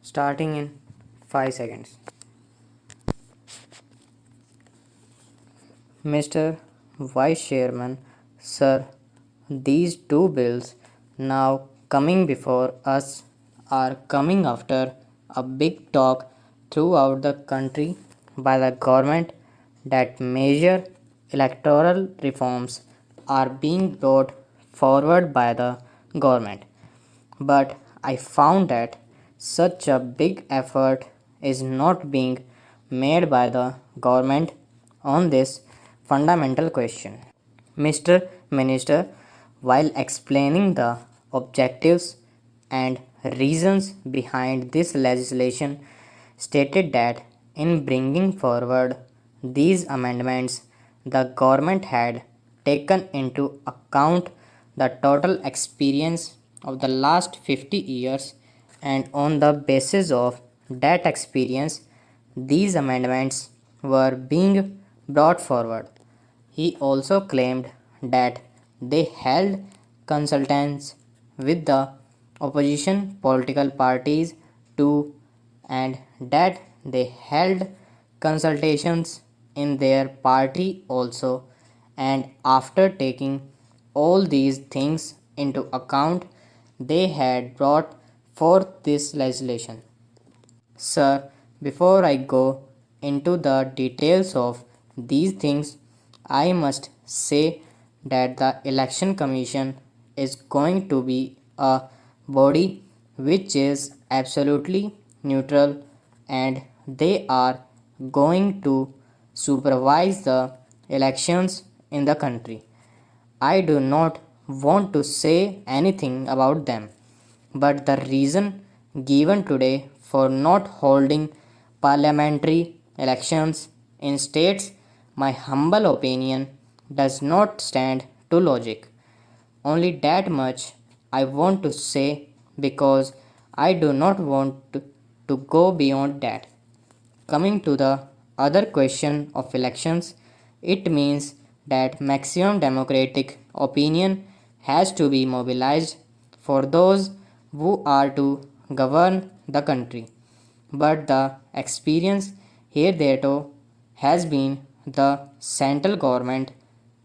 starting in 5 seconds. Mr. Vice Chairman, Sir, these two bills now coming before us are coming after a big talk throughout the country by the government that major electoral reforms are being brought forward by the government. But I found that such a big effort is not being made by the government on this fundamental question. Mr. Minister, while explaining the objectives and reasons behind this legislation, stated that in bringing forward these amendments, the government had taken into account the total experience of the last 50 years, and on the basis of that experience, these amendments were being brought forward. He also claimed that they held consultations with the opposition political parties too, and that they held consultations in their party also, and after taking all these things into account, they had brought forth this legislation. Sir, before I go into the details of these things, I must say that the Election Commission is going to be a body which is absolutely neutral, and they are going to supervise the elections in the country. I do not want to say anything about them, but the reason given today for not holding parliamentary elections in states, my humble opinion, does not stand to logic. Only that much I want to say because I do not want to go beyond that. Coming to the other question of elections, it means that maximum democratic opinion has to be mobilized for those who are to govern the country. But the experience hitherto has been the central government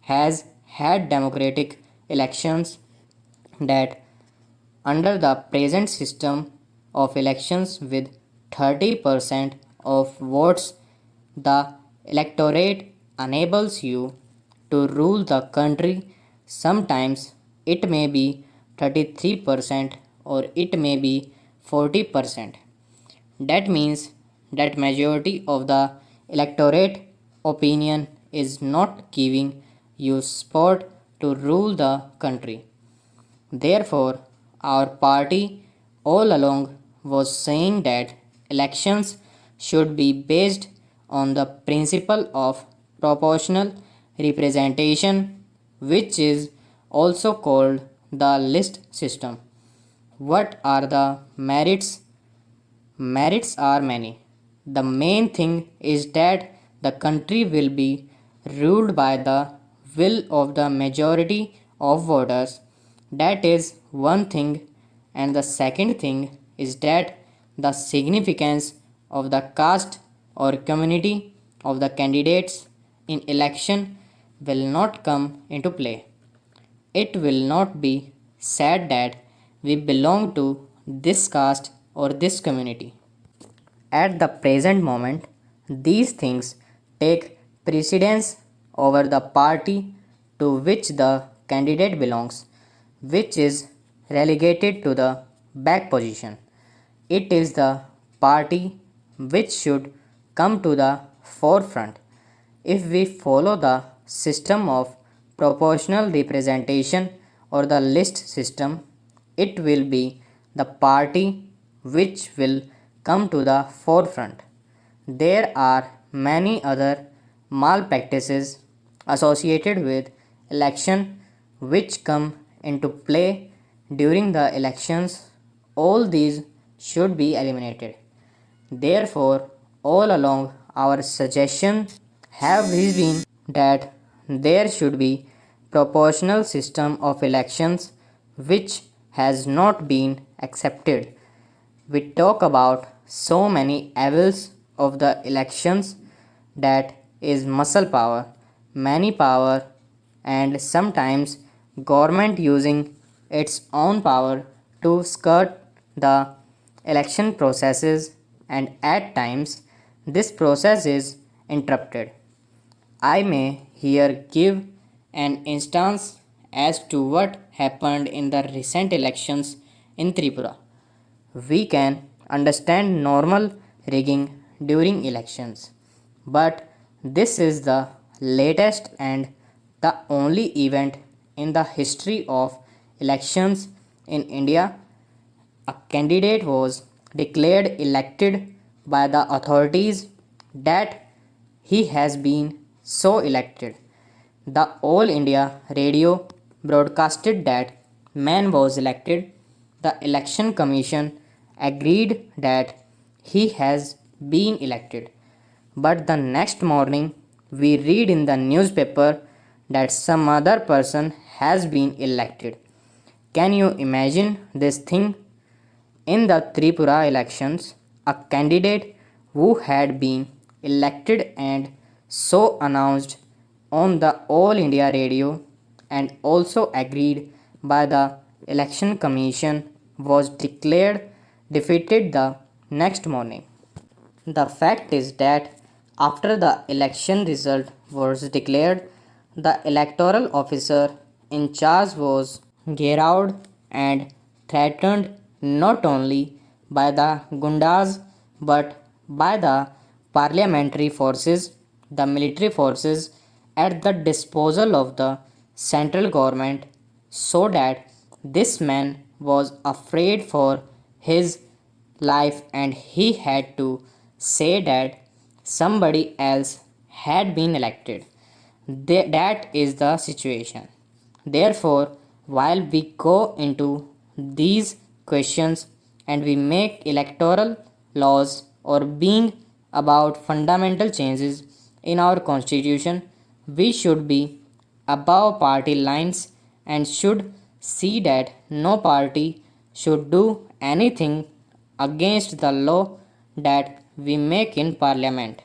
has had democratic elections that under the present system of elections with 30% of votes, the electorate enables you to rule the country. Sometimes it may be 33% or it may be 40%. That means that majority of the electorate opinion is not giving you support to rule the country. Therefore, our party all along was saying that elections should be based on the principle of proportional representation, which is also called the list system. What are the merits? Merits are many. The main thing is that the country will be ruled by the will of the majority of voters. That is one thing, and the second thing is that the significance of the caste or community of the candidates in election will not come into play. It will not be said that we belong to this caste or this community. At the present moment, these things take precedence over the party to which the candidate belongs, which is relegated to the back position. It is the party which should come to the forefront. If we follow the system of proportional representation or the list system, it will be the party which will come to the forefront. There are many other malpractices associated with election which come into play during the elections. All these should be eliminated. Therefore, all along our suggestions have been that there should be proportional system of elections which has not been accepted. we talk about so many evils of the elections, that is muscle power, money power, and sometimes government using its own power to skirt the election processes, and at times this process is interrupted. I may here give an instance as to what happened in the recent elections in Tripura. We can understand normal rigging during elections, but this is the latest and the only event in the history of elections in India. A candidate was declared elected by the authorities that he has been so elected. The All India Radio broadcasted that man was elected. The Election Commission agreed that he has been elected. But the next morning, we read in the newspaper that some other person has been elected. Can you imagine this thing? In the Tripura elections, a candidate who had been elected and so announced on the All India Radio and also agreed by the Election Commission was declared defeated the next morning. The fact is that after the election result was declared, the electoral officer in charge was garrowed and threatened not only by the Gundas but by the parliamentary forces, the military forces at the disposal of the central government, so that this man was afraid for his life and he had to say that somebody else had been elected. That is the situation. Therefore, while we go into these questions and we make electoral laws or being about fundamental changes in our constitution, we should be above party lines and should see that no party should do anything against the law that we make in parliament.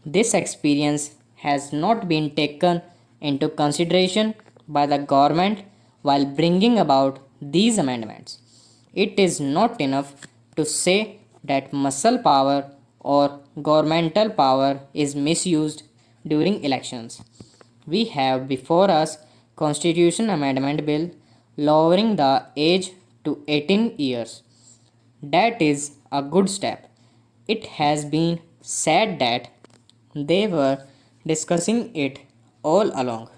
This experience has not been taken into consideration by the government while bringing about these amendments. It is not enough to say that muscle power or governmental power is misused during elections. We have before us Constitution Amendment Bill lowering the age to 18 years. That is a good step. It has been said that they were discussing it all along.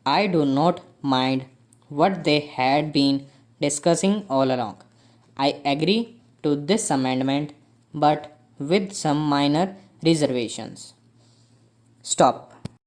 I do not mind what they had been discussing all along. I agree to this amendment but with some minor reservations. Stop.